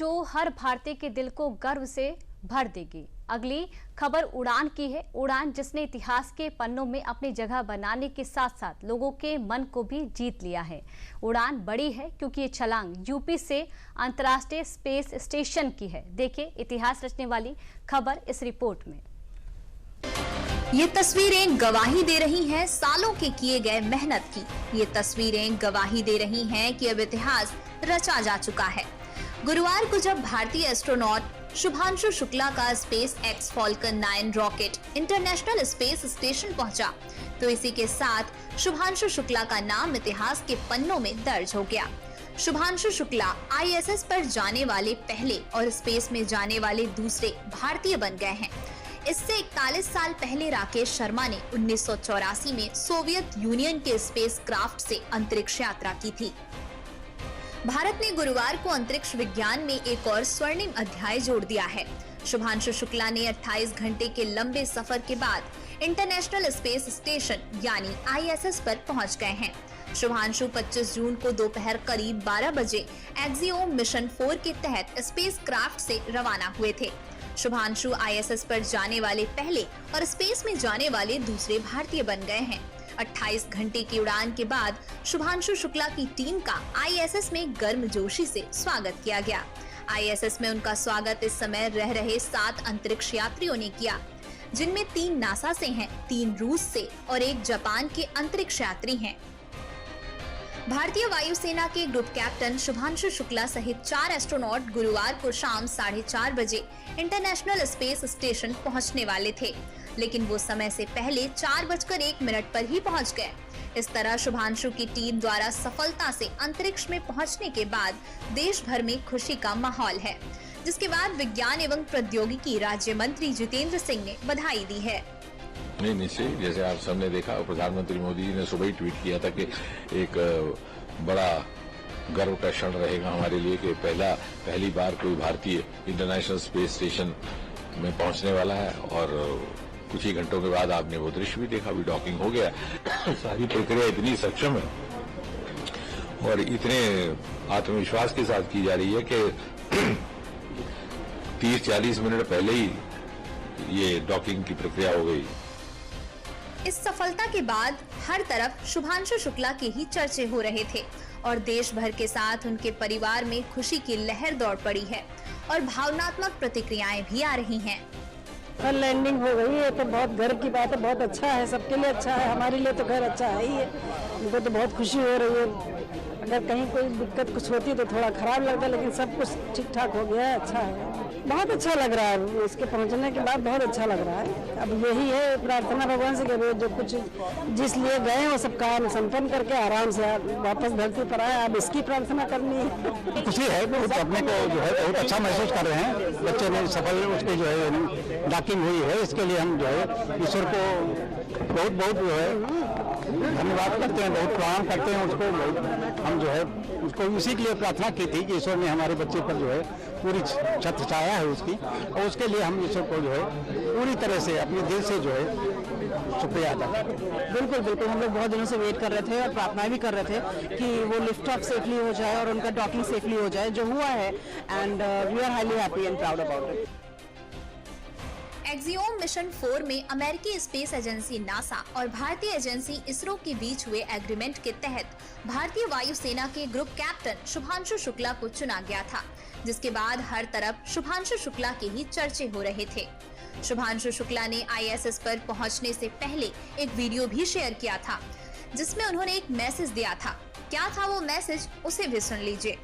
जो हर भारतीय के दिल को गर्व से भर देगी। अगली खबर उड़ान की है। उड़ान जिसने इतिहास के पन्नों में अपनी जगह बनाने के साथ साथ लोगों के मन को भी जीत लिया है। उड़ान बड़ी है क्योंकि ये छलांग यूपी से अंतर्राष्ट्रीय स्पेस स्टेशन की है। देखिए इतिहास रचने वाली खबर इस रिपोर्ट में। ये तस्वीरें गवाही दे रही हैं सालों के किए गए मेहनत की। ये तस्वीरें गवाही दे रही हैं कि अब इतिहास रचा जा चुका है। गुरुवार को जब भारतीय एस्ट्रोनॉट शुभांशु शुक्ला का space x Falcon 9 rocket international space station पहुंचा, तो इसी के साथ शुभांशु शुक्ला का नाम इतिहास के पन्नों में दर्ज हो गया। शुभांशु शुक्ला आईएसएस पर जाने वाले पहले और स्पेस में जाने वाले दूसरे भारतीय बन गए हैं। इससे 41 साल पहले राकेश शर्मा ने 1984 में सोवियत यूनियन के स्पेस क्राफ्ट से अंतरिक्ष यात्रा की थी। भारत ने गुरुवार को अंतरिक्ष विज्ञान में एक और स्वर्णिम अध्याय जोड़ दिया है। शुभांशु शुक्ला ने 28 घंटे के लंबे सफर के बाद इंटरनेशनल स्पेस स्टेशन यानी आईएसएस पर पहुंच गए हैं। शुभांशु 25 जून को दोपहर करीब 12 बजे एक्सियोम मिशन 4 के तहत स्पेस क्राफ्ट से रवाना हुए थे। शुभांशु आईएसएस पर जाने वाले पहले और स्पेस में जाने वाले दूसरे भारतीय बन गए हैं। 28 घंटे की उड़ान के बाद शुभांशु शुक्ला की टीम का आईएसएस में गर्मजोशी से स्वागत किया गया। आईएसएस में उनका स्वागत इस समय रह रहे 7 अंतरिक्ष यात्रियों ने किया, जिनमें 3 नासा से हैं, 3 रूस से और 1 जापान के अंतरिक्ष यात्री हैं। भारतीय वायुसेना के ग्रुप कैप्टन शुभांशु शुक्ला सहित 4 एस्ट्रोनॉट गुरुवार को शाम 4:30 बजे इंटरनेशनल स्पेस स्टेशन पहुंचने वाले थे, लेकिन वो समय से पहले 4:01 पर ही पहुंच गए। इस तरह शुभांशु की टीम द्वारा सफलता से अंतरिक्ष में पहुंचने के बाद देश भर में खुशी का माहौल है, जिसके बाद विज्ञान एवं प्रौद्योगिकी राज्य मंत्री जितेंद्र सिंह ने बधाई दी है। नहीं, निश्चय, जैसे आप सबने देखा, प्रधानमंत्री मोदी जी ने सुबह ही ट्वीट किया था कि एक बड़ा गर्व का क्षण रहेगा हमारे लिए कि पहली बार कोई भारतीय इंटरनेशनल स्पेस स्टेशन में पहुंचने वाला है। और कुछ ही घंटों के बाद आपने वो दृश्य भी देखा, भी डॉकिंग हो गया। सारी प्रक्रिया इतनी सक्षम है और इतने आत्मविश्वास के साथ की जा रही है कि 30-40 मिनट पहले ही ये डॉकिंग की प्रक्रिया हो गई। इस सफलता के बाद हर तरफ शुभांशु शुक्ला के ही चर्चे हो रहे थे और देश भर के साथ उनके परिवार में खुशी की लहर दौड़ पड़ी है और भावनात्मक प्रतिक्रियाएं भी आ रही हैं। कल लैंडिंग हो गई है तो बहुत गर्व की बात है, बहुत अच्छा है, सबके लिए अच्छा है, हमारे लिए तो खैर अच्छा है ही है। हमको तो बहुत खुशी हो रही है। अगर कहीं कोई दिक्कत कुछ होती तो थोड़ा खराब लगता, लेकिन सब कुछ ठीक ठाक हो गया है, अच्छा है, बहुत अच्छा लग रहा है। इसके पहुंचने के बाद बहुत अच्छा लग रहा है। अब यही है प्रार्थना भगवान से कि जो कुछ जिस लिए गए वो सब काम संपन्न करके आराम से वापस धरती पर आए। अब इसकी प्रार्थना करनी है। खुशी है, बहुत अपने को जो है बहुत अच्छा महसूस कर रहे हैं। बच्चे ने सफल उसकी जो है डॉकिंग हुई है, इसके लिए हम जो है ईश्वर को बहुत बहुत जो है धन्यवाद करते हैं, बहुत प्रणाम करते हैं उसको। हम जो है उसको इसी के लिए प्रार्थना की थी कि ईश्वर ने हमारे बच्चे पर जो है पूरी छत्र छाया है उसकी, और उसके लिए हम ईश्वर को जो है पूरी तरह से अपने दिल से जो है शुक्रिया अदा करते हैं। बिल्कुल बिल्कुल, हम लोग बहुत दिनों से वेट कर रहे थे और प्रार्थनाएं भी कर रहे थे कि वो लिफ्ट ऑफ सेफली हो जाए और उनका डॉकिंग सेफली हो जाए, जो हुआ है। And we are highly happy and proud about it. Axiom Mission 4 में अमेरिकी स्पेस एजेंसी नासा और भारतीय एजेंसी इसरो के बीच हुए एग्रीमेंट के तहत भारतीय वायुसेना के ग्रुप कैप्टन शुभांशु शुक्ला को चुना गया था, जिसके बाद हर तरफ शुभांशु शुक्ला के ही चर्चे हो रहे थे। शुभांशु शुक्ला ने आईएसएस पर पहुंचने से पहले एक वीडियो भी शेयर किया था, जिसमें उन्होंने एक मैसेज दिया था। क्या था वो मैसेज, उसे भी सुन लीजिए।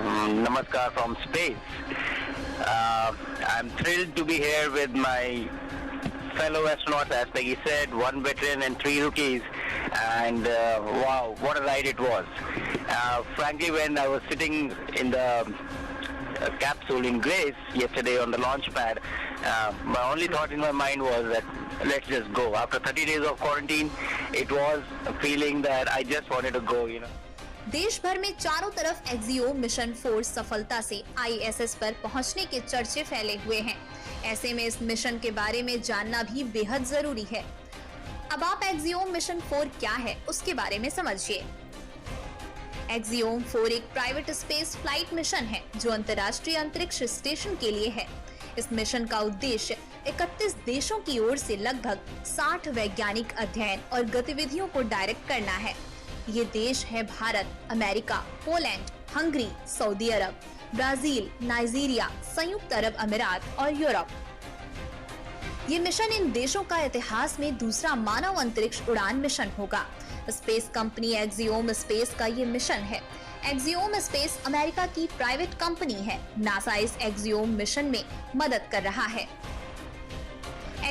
Namaskar from space. I'm thrilled to be here with my fellow astronauts, as Peggy said, 1 veteran and 3 rookies. And wow, what a ride it was. Frankly, when I was sitting in the capsule in Grace yesterday on the launch pad, my only thought in my mind was that let's just go. After 30 days of quarantine, it was a feeling that I just wanted to go, you know. देश भर में चारों तरफ axiom Mission 4 सफलता से ISS पर पहुंचने के चर्चे फैले हुए हैं। ऐसे में इस मिशन के बारे में जानना भी बेहद जरूरी है। अब आप एक्सियोम मिशन 4 क्या है उसके बारे में समझिए। एक्सियोम 4 एक प्राइवेट स्पेस फ्लाइट मिशन है जो अंतर्राष्ट्रीय अंतरिक्ष स्टेशन के लिए है। इस मिशन का उद्देश्य 31 देशों की ओर से लगभग 60 वैज्ञानिक अध्ययन और गतिविधियों को डायरेक्ट करना है। ये देश है Bharat, America, Poland, Hungary, Saudi Arab, Brazil, Nigeria, संयुक्त अरब अमीरात और यूरोप। ये मिशन इन देशों का इतिहास में दूसरा मानव अंतरिक्ष उड़ान मिशन होगा। स्पेस कंपनी एक्सियोम स्पेस का ये मिशन है। एक्सियोम स्पेस अमेरिका की प्राइवेट कंपनी है। नासा इस एक्सियोम मिशन में मदद कर रहा है।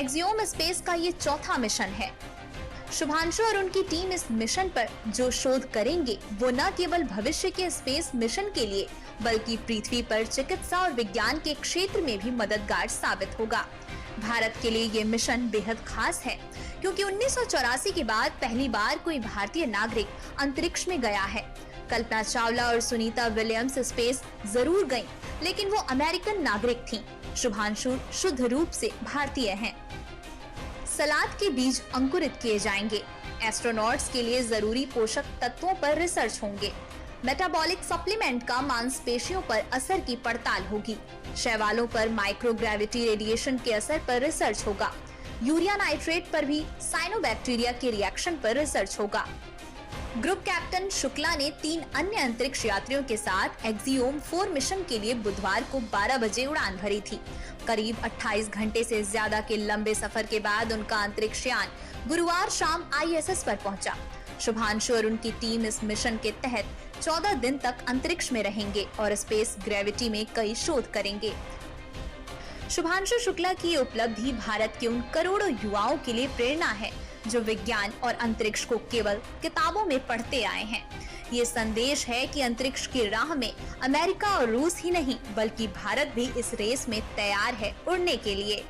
एक्सियोम स्पेस का ये चौथा मिशन है। शुभांशु और उनकी टीम इस मिशन पर जो शोध करेंगे वो न केवल भविष्य के स्पेस मिशन के लिए बल्कि पृथ्वी पर चिकित्सा और विज्ञान के क्षेत्र में भी मददगार साबित होगा। भारत के लिए ये मिशन बेहद खास है क्योंकि 1984 के बाद पहली बार कोई भारतीय नागरिक अंतरिक्ष में गया है। कल्पना चावला और सुनीता विलियम्स स्पेस जरूर गईं, लेकिन वो अमेरिकन नागरिक थीं। शुभांशु शुद्ध रूप से भारतीय हैं। सलाद के बीज अंकुरित किए जाएंगे। एस्ट्रोनॉट्स के लिए जरूरी पोषक तत्वों पर रिसर्च होंगे। मेटाबॉलिक सप्लीमेंट का मांसपेशियों पर असर की पड़ताल होगी। शैवालों पर माइक्रोग्रेविटी रेडिएशन के असर पर रिसर्च होगा। यूरिया नाइट्रेट पर भी साइनोबैक्टीरिया के रिएक्शन पर रिसर्च होगा। ग्रुप कैप्टन शुक्ला ने 3 अन्य अंतरिक्ष यात्रियों के साथ एक्सियोम 4 मिशन के लिए बुधवार को 12 बजे उड़ान भरी थी। करीब 28 घंटे से ज्यादा के लंबे सफर के बाद उनका अंतरिक्ष यान गुरुवार शाम ISS पर पहुंचा। शुभांशु और उनकी टीम इस मिशन के तहत 14 दिन तक अंतरिक्ष में रहेंगे और स्पेस ग्रेविटी में कई शोध करेंगे। शुभांशु शुक्ला की उपलब्धि भारत के उन करोड़ों युवाओं के लिए प्रेरणा है जो विज्ञान और अंतरिक्ष को केवल किताबों में पढ़ते आए हैं। ये संदेश है कि अंतरिक्ष की राह में अमेरिका और रूस ही नहीं बल्कि भारत भी इस रेस में तैयार है उड़ने के लिए।